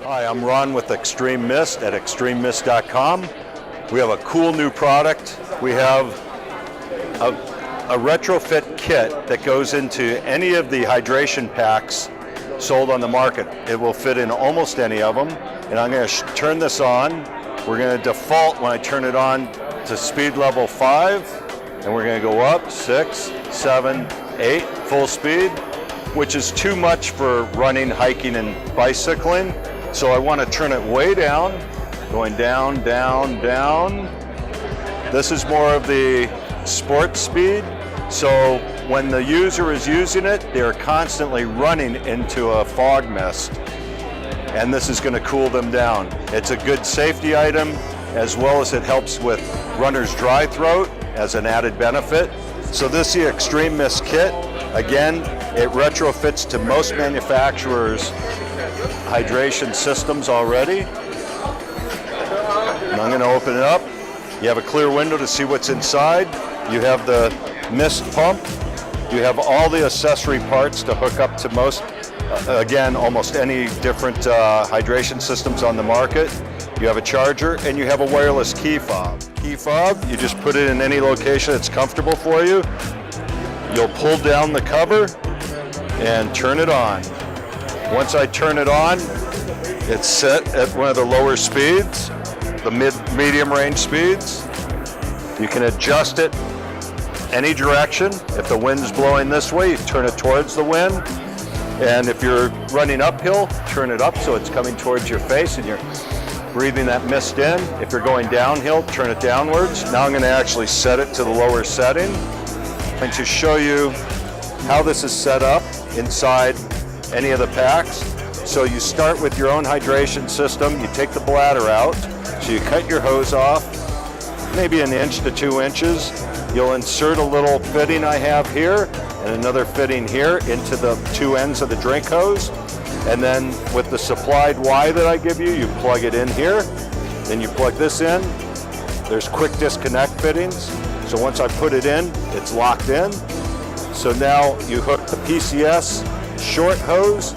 Hi, I'm Ron with Extreme Mist at extrememist.com. We have a cool new product. We have a retrofit kit that goes into any of the hydration packs sold on the market. It will fit in almost any of them. And I'm going to turn this on. We're going to default when I turn it on to speed level 5. And we're going to go up 6, 7, 8, full speed, which is too much for running, hiking, and bicycling. So I want to turn it way down, going down, down, down. This is more of the sport speed. So when the user is using it, they're constantly running into a fog mist. And this is going to cool them down. It's a good safety item, as well as it helps with runner's dry throat as an added benefit. So this is the Extreme Mist kit. Again, it retrofits to most manufacturers' hydration systems already. And I'm going to open it up. You have a clear window to see what's inside. You have the mist pump. You have all the accessory parts to hook up to most, again, almost any different hydration systems on the market. You have a charger and you have a wireless key fob. Key fob, you just put it in any location that's comfortable for you. You'll pull down the cover and turn it on. Once I turn it on, it's set at one of the lower speeds, the medium range speeds. You can adjust it any direction. If the wind's blowing this way, you turn it towards the wind. And if you're running uphill, turn it up so it's coming towards your face and you're breathing that mist in. If you're going downhill, turn it downwards. Now I'm going to actually set it to the lower setting. And to show you how this is set up inside any of the packs. So you start with your own hydration system. You take the bladder out. So you cut your hose off, maybe 1 inch to 2 inches. You'll insert a little fitting I have here and another fitting here into the 2 ends of the drink hose. And then with the supplied Y that I give you, you plug it in here. Then you plug this in. There's quick disconnect fittings. So once I put it in, it's locked in. So now you hook the PCS short hose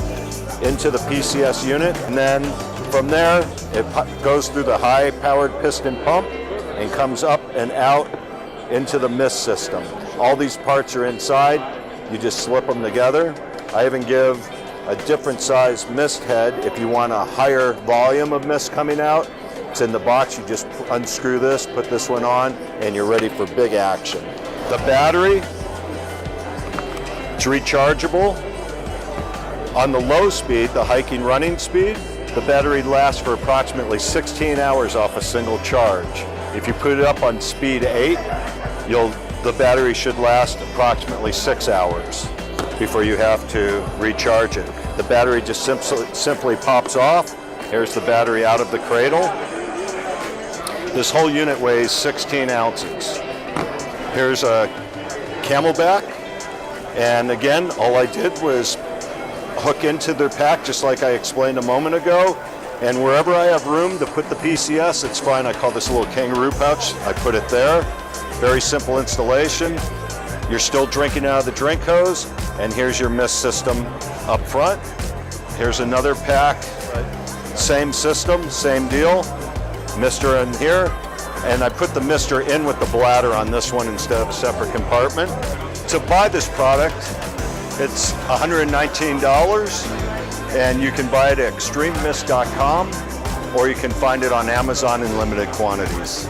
into the PCS unit. And then from there, it goes through the high-powered piston pump and comes up and out into the mist system. All these parts are inside. You just slip them together. I even give a different size mist head if you want a higher volume of mist coming out. It's in the box. You just unscrew this, put this one on, and you're ready for big action. The battery, it's rechargeable. On the low speed, the hiking running speed, the battery lasts for approximately 16 hours off a single charge. If you put it up on speed 8, the battery should last approximately 6 hours before you have to recharge it. The battery just simply pops off. Here's the battery out of the cradle. This whole unit weighs 16 ounces. Here's a Camelback. And again, all I did was hook into their pack just like I explained a moment ago. And wherever I have room to put the PCS, it's fine. I call this a little kangaroo pouch. I put it there. Very simple installation. You're still drinking out of the drink hose. And here's your mist system up front. Here's another pack. Same system, same deal. Mister in here. And I put the mister in with the bladder on this one instead of a separate compartment. To buy this product, it's $119. And you can buy it at extrememist.com, or you can find it on Amazon in limited quantities.